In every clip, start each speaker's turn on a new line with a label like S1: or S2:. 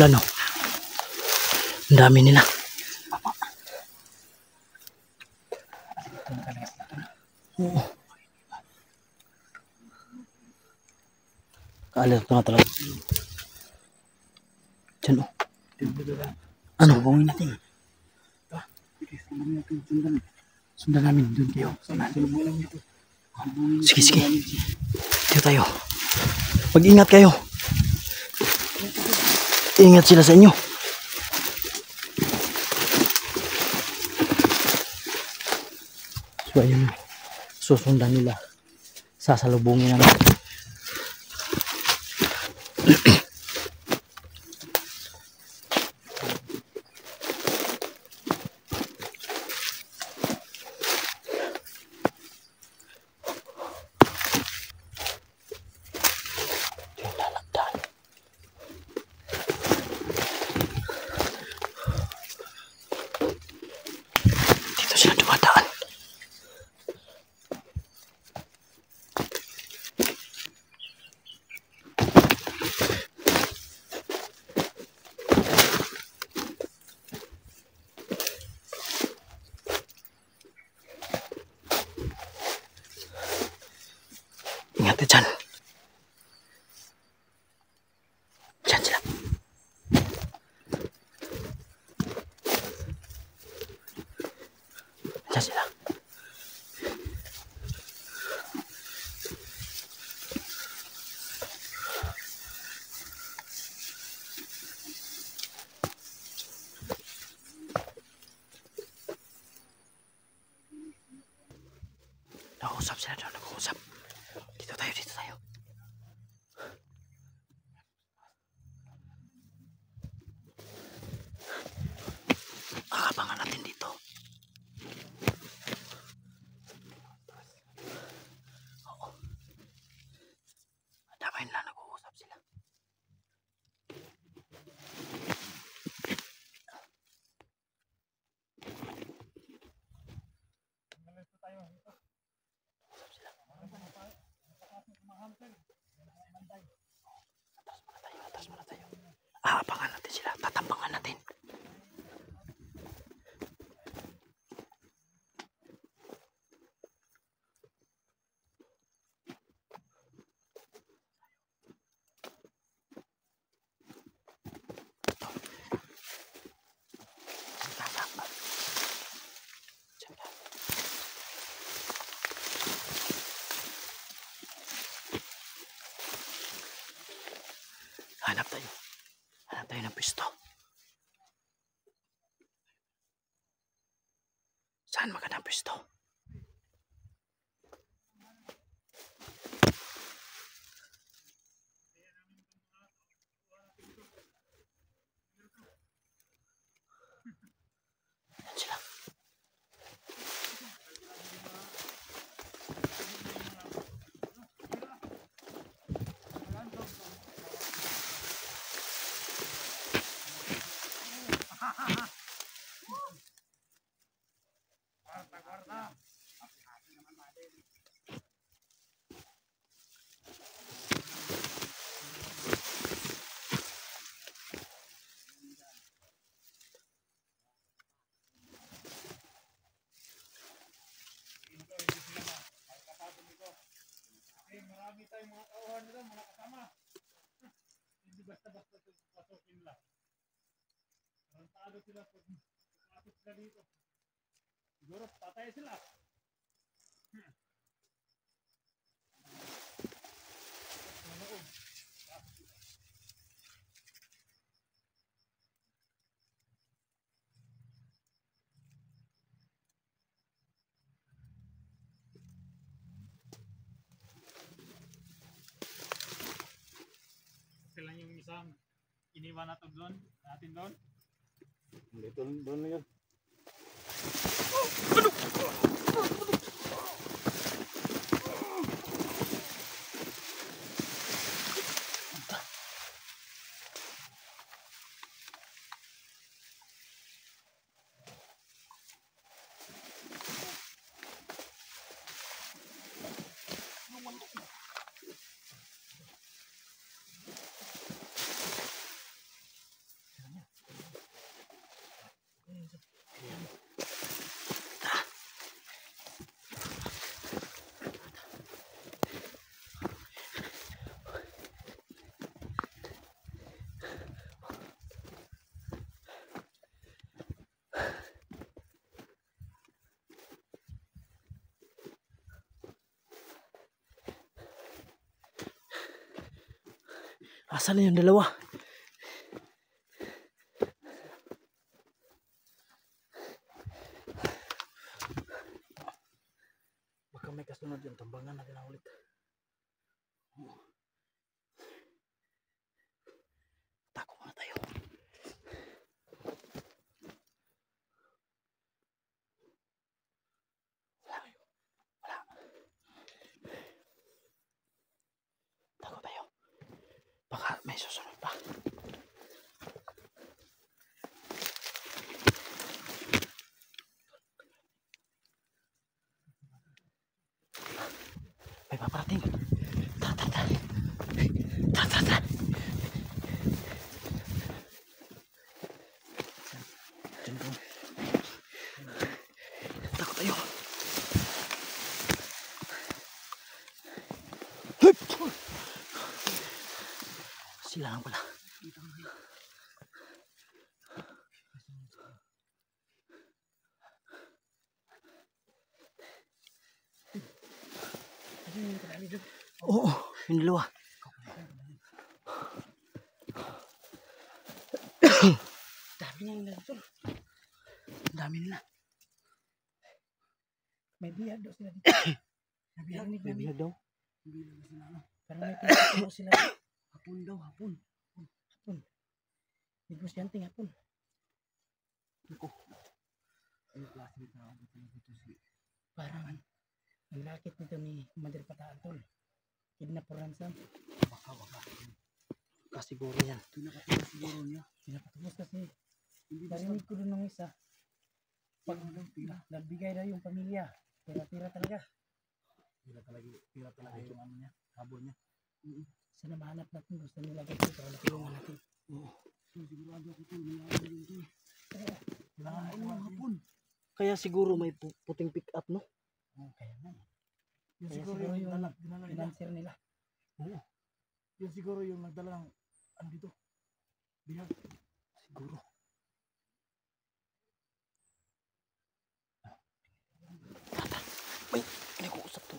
S1: aeroplano. Ang dami nila. Oo. Kaalerto na talaga. Diyan o. Ano? Salubungin natin. Sundan namin. Doon kayo. Sige, sige. Dito tayo. Mag-ingat kayo. Ingat sila sa inyo. So ayun, susundan nila. Sasalubungin namin. Dito sila dumadaan. Ingat ka dyan. Dyan sila. Dyan sila. Nag-uusap sila doon. Nag-uusap. Dito tayo, dito tayo. Abangan natin dito. Oo. Damay nila, nag-uusap sila. Atras muna tayo. Abangan natin sila. Tatambangan natin. Hanap tayo. Hanap tayo ng pwesto. Saan magandang pwesto? Yan sila.
S2: Marami tayong mga tauhan nila, mga kasama. Hindi basta-basta pasukin lang. Tarantado sila pag pasok sila dito. Siguro patay sila. Sila yung isang iniwan natin doon. Dito doon na yun.
S1: Asan na yung dalawa? Baka may kasunod yung tambangan natin na ulit. Tako muna tayo. Tako tayo. Baka may susunod pa. May paparating. Tara, tara, tara. Tara, tara, tara. Diyan ko. Takot tayo. Hup! Sila lang pala. Oo, yung dalawa. Dami niya yung nandito. Dami nila.
S3: May bihag daw sila dito. Nabihag
S1: May bihag daw.
S3: Parang may pinagkakalo sila.
S1: Hapon daw, hapon.
S3: Hapon. Negosyante hapon.
S1: Ako. Ano klase ng tao dito si...
S3: Parang ang lakit nito ni Commander Pataan tol. Kidnap or ransom.
S1: Baka. Kasiguro yan.
S3: Pinapatubos siguro niya. Pinapatubos kasi. Narinig ko doon ng isa. Pag nagbigay daw yung pamilya. Tira-tira talaga.
S1: Tira talaga yung ano niya. Habol niya.
S3: Sana mahanap natin. Gusto nila gusto. Para natulungan natin.
S1: So, sigurado ako ito. Nilaman ito. Kailangan mo hapon. Kaya siguro may puting pick up, no?
S3: Kaya nga.
S2: Yun
S3: Kaya
S2: siguro
S3: siguro
S2: yung
S3: yung
S2: dinala nila.
S3: financer nila.
S1: Oo.
S2: Yun siguro yung nagdala ng ano dito. Bihag.
S1: Siguro. May nag-uusap to.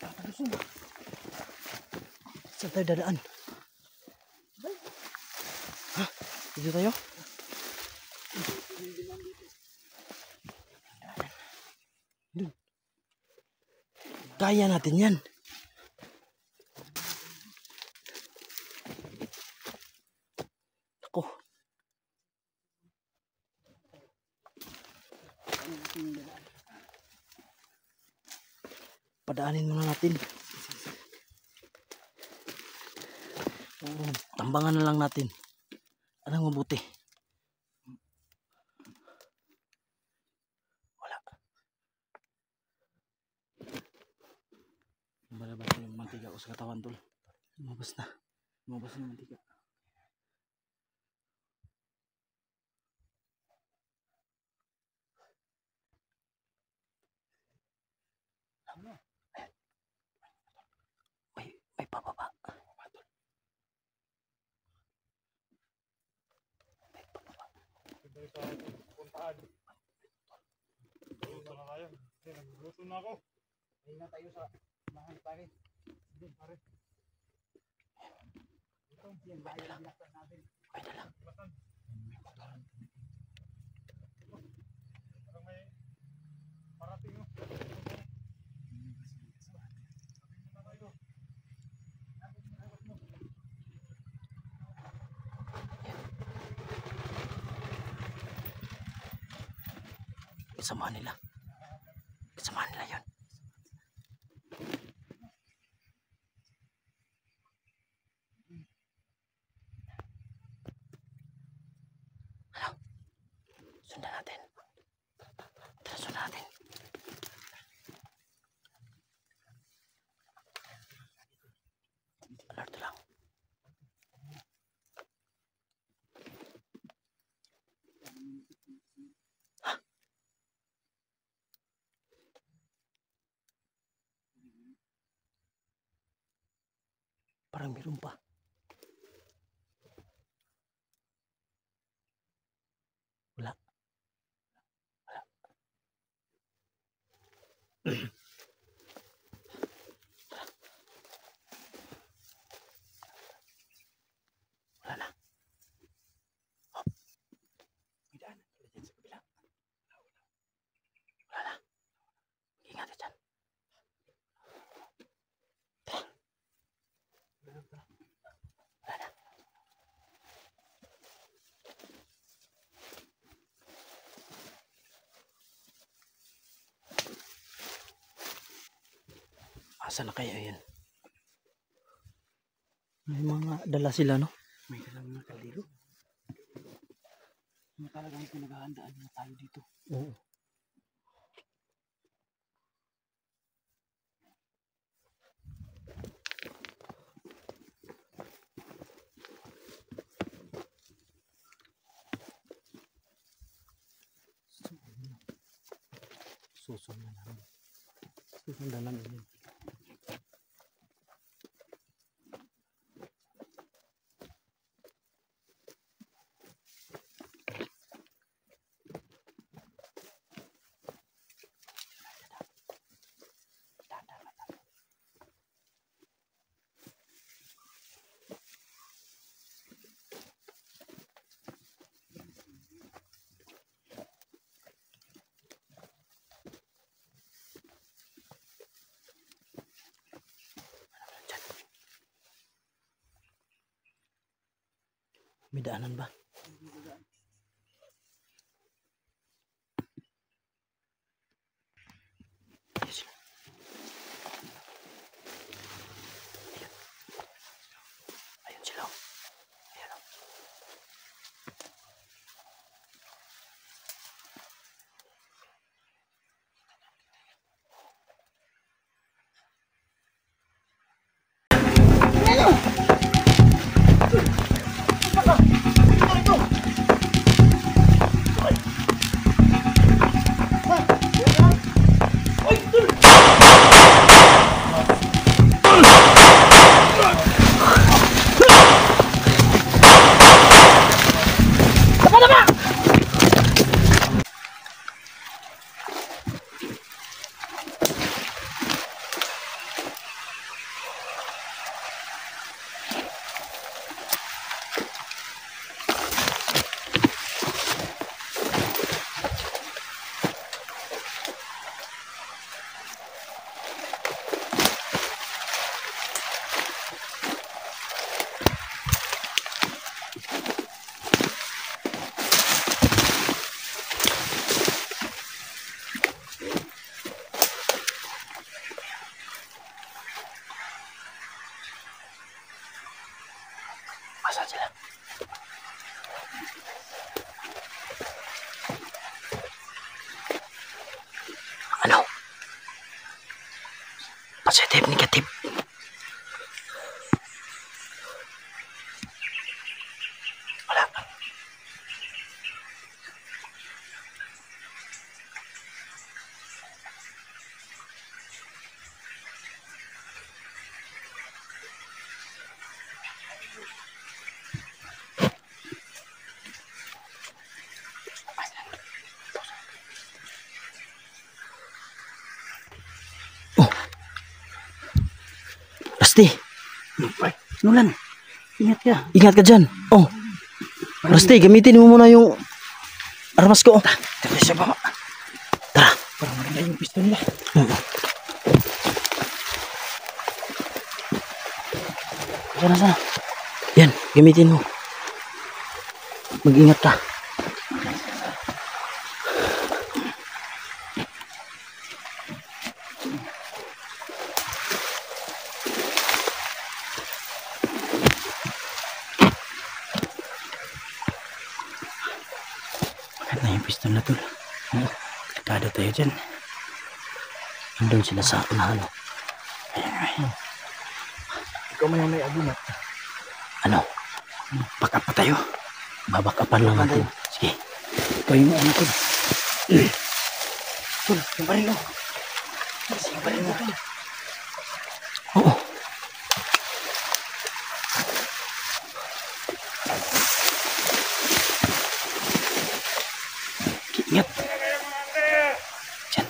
S3: Tatalusin ba?
S1: Saan tayo dadaan? Ha? Dito tayo? Dun. Kaya natin yan. Ako. Padaanin muna natin. Oo, tambangan na lang natin. Anong mabuti? Wala. Malabas na yung mantika ko sa katawan, tol. Lumabas na. Lumabas na yung mantika. May pababa.
S2: Dito sa puntaan. Dito na tayo. Nagluto na ako.
S3: Hinga tayo sa bahay pare.
S2: Sige, pare.
S3: Ito, yan bahay ang binaktan natin.
S1: Ay na lang.
S2: Batan. Parang may parating no. Sabi mo na tayo.
S1: Kasama nila. Kasama nila yun. Ano? Sundan natin. Tara, sundan natin. Alert lang. Parang meron pa. Wala. Wala. Asa na kaya yan? May mga dala sila, no?
S3: May dalang mga kaldero. Ano talagang pinaghahandaan na tayo dito.
S1: Oo. Susundan namin. Susundan namin. May daanan ba? Ayun sila. Ayun sila. Ayun. Asan sila? Ano? Positive, negative. Wala. Rusty,
S3: Nulan, ingat ka.
S1: ingat ka dyan. Oh, Rusty, gamitin mo muna yung armas ko.
S3: Tara siya ba?
S1: Tara.
S3: Parang maganda yung pistol nila.
S1: Sana, sana. Yan, gamitin mo. Mag-ingat ka.
S3: Maganda yung pistol na tol. Delikado tayo dyan.
S1: Nandun sila sa unahan.
S3: Ikaw man yung may agunat.
S1: Ano?
S3: Baka pa tayo.
S1: Babakapan lang natin. Sige.
S3: Ikaw yung ano tol. Tol, yung baril mo. Yung baril mo tol.
S1: Oo.
S3: Ingat. Diyan.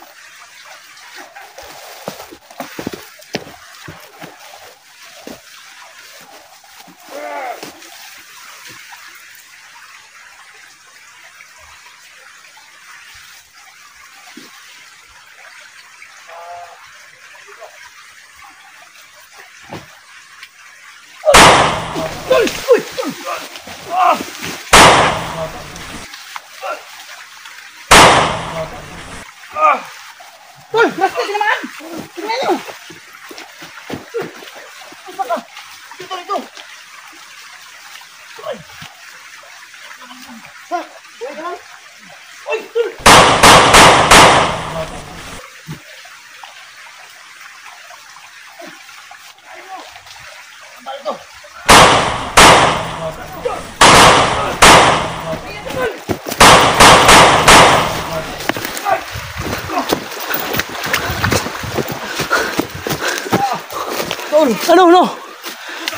S3: tol.
S1: Ano?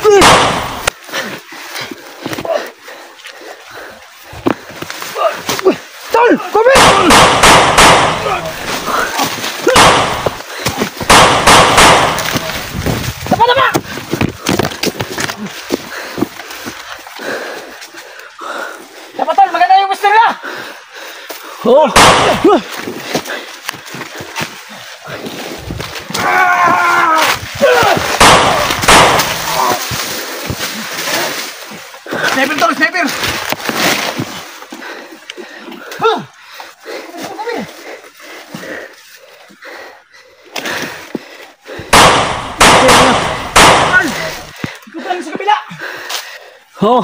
S1: Uy!
S3: Tol, kumit! Tapa! Tapa tol, maganda yung gusto nila!
S1: Oh!
S3: Sniper tol, sniper! Ikutan sa kabila!
S1: Oh!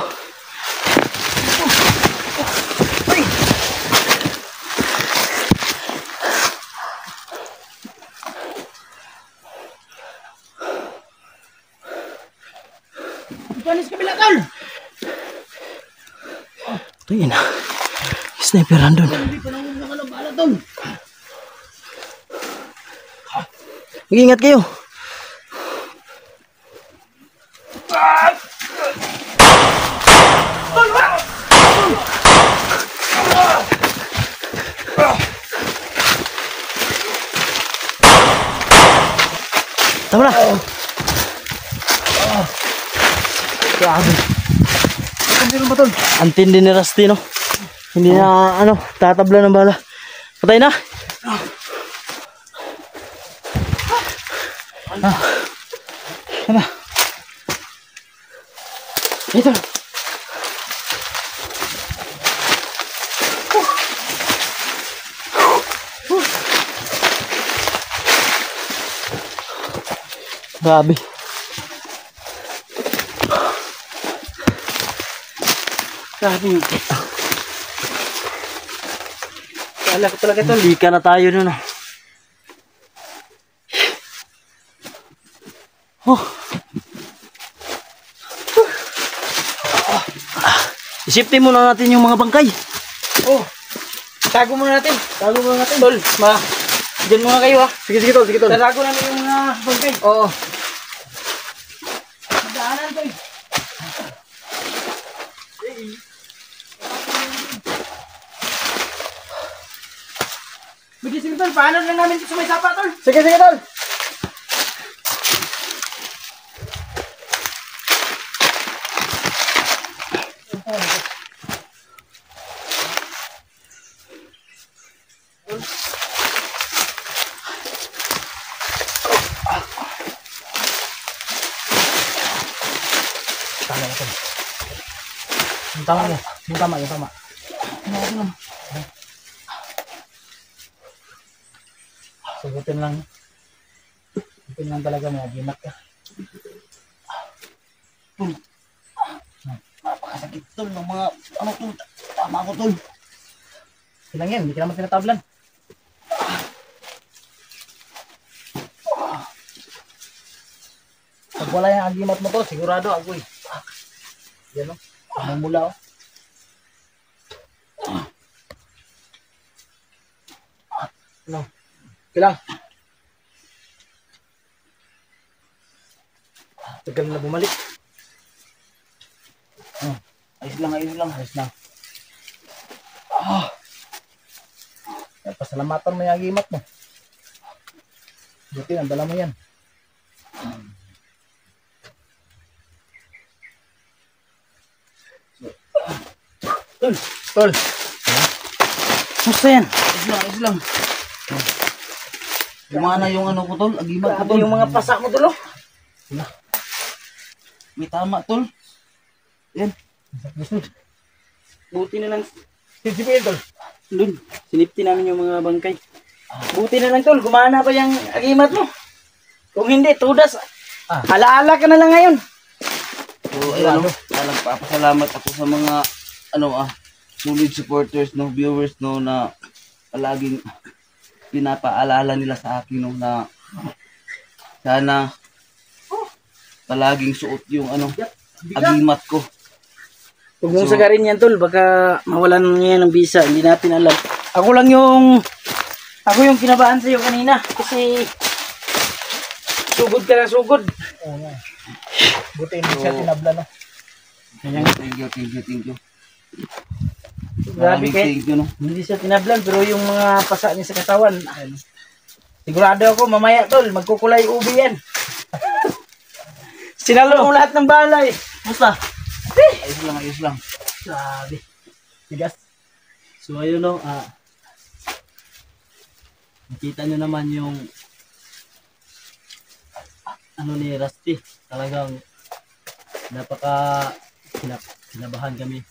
S3: Ikutan sa kabila tol!
S1: Ayun na. Sniper random.
S3: Hindi pa nang nakalabala tol!
S1: Mag-ingat kayo. Tama na. Grabe.
S3: Meron ba tol?
S1: Antindi ni Rusty, no? Hindi na, tatabla ng bala. Patay na.
S3: Ano? Ito.
S1: Grabe.
S3: Grabe yung kala ko talaga tol.
S1: Hindi ka na tayo nun, ah. Oh. Isipin muna natin yung mga bangkay.
S3: Oh. Tago muna natin. Tol, diyan muna kayo ha.
S1: Sige tol.
S3: Tatago namin yung mga bangkay.
S1: Oo.
S3: Daanan tol. Sige tol, paano lang namin sa may sapa tol?
S1: Sige tol.
S3: Yung tama. Sagutin lang. Sagutin lang talaga may agimat ka.
S1: Napakasakit tol ng mga tol. Tama ko tol.
S3: Silang yan, hindi ka naman tinatablan. Pag wala yung agimat mo to, sigurado agoy. Yan o, mamula o. Ano? Kilang. Tagal na bumalik.
S1: Ayos lang.
S3: Pasalamatan mo yung agimat mo. Buti, ang dala mo yan. Tol.
S1: Basta yan.
S3: Ayos lang.
S1: Gumana yung ko tol. Agimat ko
S3: Grabe
S1: tol.
S3: yung mga pasak mo tol.
S1: May tama tol. Yan.
S3: Buti na lang. Sisipin tol.
S1: Doon. Sinipti namin yung mga bangkay.
S3: Buti na lang tol. Gumana pa yung agimat mo. Kung hindi, tudas. Alaala ka na lang ngayon.
S1: So ayun, papasalamat ako sa mga solid supporters, viewers na palaging pinapaalala nila sa akin na sana palaging suot yung agimat ko.
S3: Huwag mong sagarin yan tol, baka mawalan niya ng visa, hindi natin alam. Ako yung kinabahan sa'yo kanina kasi sugod ka na sugod. Oo nga. Buti hindi siya tinabla, no?
S1: Thank you.
S3: Grabe kayo.
S1: Thank you, no?
S3: Hindi siya tinablan, pero yung mga pasa niya sa katawan, sigurado ako mamaya tol, magkukulay ubi yan. Sinalo ko lahat ng balay. Musta?
S1: Ayos lang.
S3: Grabe. Tigas.
S1: So ayun no, nakita nyo naman yung ano ni Rusty. Talagang kinabahan kami.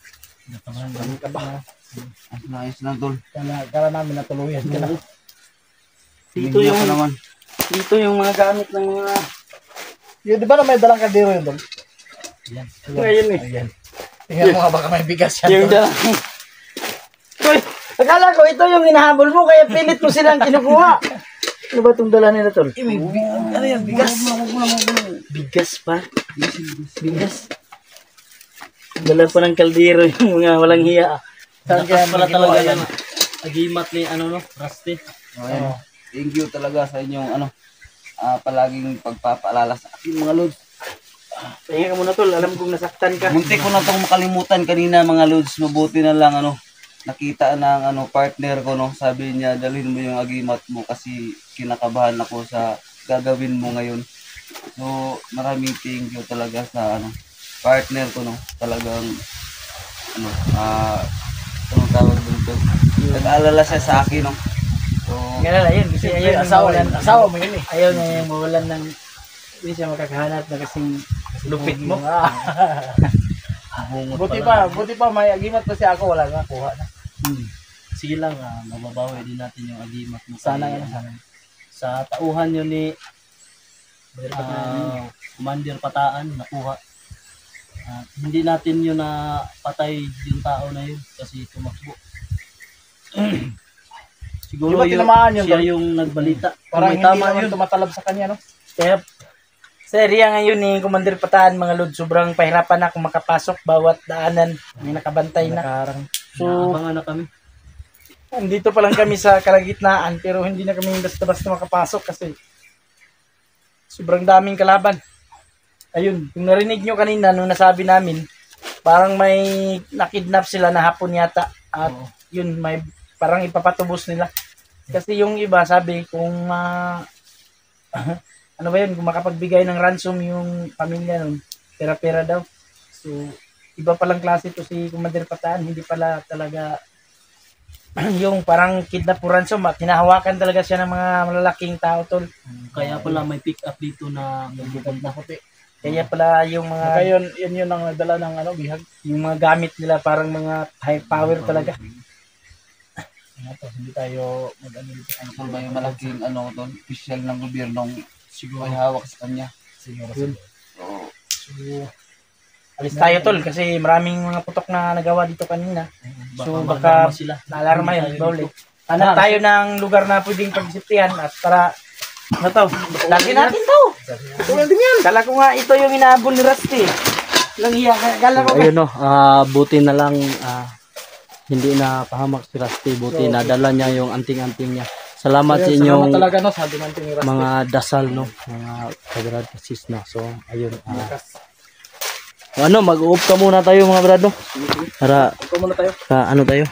S1: Ayos lang tol.
S3: Kala namin natuluyan ka na.
S1: Dito yung mga gamit ng mga
S3: Yun, di ba na may dalang kaldero yun tol?
S1: yan.
S3: Ngayon eh. Ayan. Tingnan mo nga baka may bigas yan.
S1: Yung
S3: tol. Uy, akala ko ito yung hinahabol mo kaya pilit mo silang kinukuha. Ano ba itong dala nila tol? Ano yan, bigas?
S1: bigas pa. Bigas. Dala pa ng kaldero yung mga walang hiya.
S3: Saan kaya
S1: Dapat pala
S3: ginawa
S1: talaga
S3: yan?
S1: yung agimat ni Rusty.
S3: Oo.
S4: Thank you talaga sa inyong palaging pagpapaalala sa akin mga lods.
S3: Pahinga ka muna tol, alam kong nasaktan ka.
S4: Muntik ko na itong makalimutan kanina mga lods. Mabuti na lang nakita ng partner ko no. Sabi niya dalhin mo yung agimat mo kasi kinakabahan ako sa gagawin mo ngayon. So maraming thank you talaga sa partner ko no. Talagang anong tawag dito. Nag-aalala siya sa akin no. So,
S3: Ganun na yun, kasi ayaw nang mawalan.
S4: asawa mo yun eh.
S3: Ayaw na yung mawalan ng hindi siya makakahanap na kasing lupit mo. Buti pa may agimat kasi ako wala nga kuha na.
S1: Sige lang, mababawi din natin yung agimat mo.
S3: Sana
S1: kay,
S3: yan, sana.
S1: Sa tauhan yun ni Commander Pataan, nakuha. Hindi natin yun na patay yung tao na yun kasi tumakbo. Siguro
S3: Di ba tinamaan yun,
S1: siya
S3: Tol?
S1: yung nagbalita.
S3: Parang
S1: Kung may
S3: hindi
S1: tama
S3: naman
S1: yun.
S3: tumatalab sa kanya, no? Kaya, sa area ngayon ni Commander Pataan, mga lod, sobrang pahirapan na kung makapasok bawat daanan. May nakabantay na. So,
S1: Naabangan na kami.
S3: andito pa lang kami sa kalagitnaan, pero hindi na kami basta-basta makapasok kasi sobrang daming kalaban. Ayun, yung narinig nyo kanina nung nasabi namin, parang may nakidnap sila na hapon yata. At yun, may parang ipapatubos nila. Kasi yung iba sabi kung ano ba yun, kung makapagbigay ng ransom yung pamilya nun, pera-pera daw. So, iba palang klase to si Commander Pataan, hindi pala talaga yung parang kidnap o ransom, tinahawakan talaga siya ng mga malalaking tao tol.
S1: Kaya pala may pick up dito na
S3: Na puti. Kaya pala yung mga yun ang nadala ng bihag. Yung mga gamit nila parang mga high power talaga. Hindi tayo dito.
S4: Ano ba yung malaking official ng gobyernong siguro ay hawak sa kanya.
S3: Yun. So, alis tayo tol kasi maraming mga putok na nagawa dito kanina. So baka naalarma yun. Hanap tayo ng lugar na pwedeng pagsiptihan at para lagi natin to. Tulad din yan. Kala ko nga ito yung inaabol ni Rusty. Lang hiya. Kala ko
S1: ayun no, buti na lang hindi na pahamak si Rusty. Buti nadala niya yung anting-anting niya. Salamat sa inyong
S3: talaga no, sabi ng ni Rusty.
S1: mga dasal no, mga kagrad kasis na. So ayun. Mag-off ka muna tayo mga brado. Para
S3: Ito muna tayo.
S1: ano tayo?